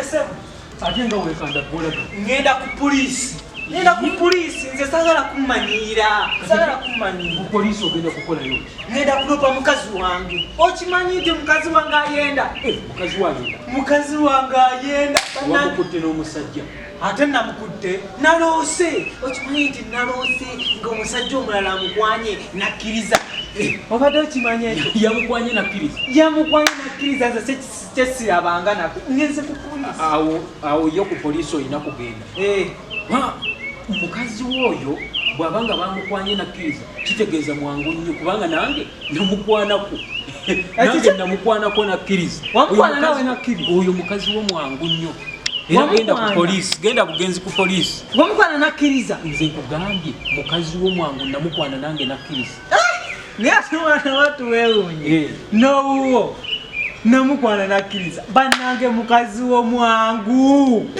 Ese agenda wekanda bolaga ngenda ku police. Ngenda ku police nze sagala kumanyira. Sagala kumanyira. Police ogenda kukola yoki? Ngenda kulopa mukazi wange. Okimanyi nti mukazi wange ayenda? Mukazi wange. Mukazi wange ayenda. Wamukutte n'omusajja. Ate namukutte naloose. Okimanyi nti naloose ng'omusajja omulala amukwanye nakkiriza. Obadde okimanyi ekyo? Yamukwanye nakkiriza. Yamukwanye nakkiriza nze kyesirabanga nako. Ngenze ku police. Awo yo ku police olina kugenda. Mukazi woyo bw'abanga bamukwanye nakkiriza kitegeeza mwangu nnyo kubanga nange namukwanako. Nange namukwanako nakkiriza. Wamukwana nawe nakkiriza? Oyo mukazi wo mwangu nnyo. Era genda ku police, genda bugenzi ku police. Wamukwana nakkiriza? Nze nkugambye mukazi wo mwangu namukwana nange nakkiriza. Ngati mwana watu weewunye. N'owuwo namukwana nakkiriza. Bannange mukazi wo mwangu.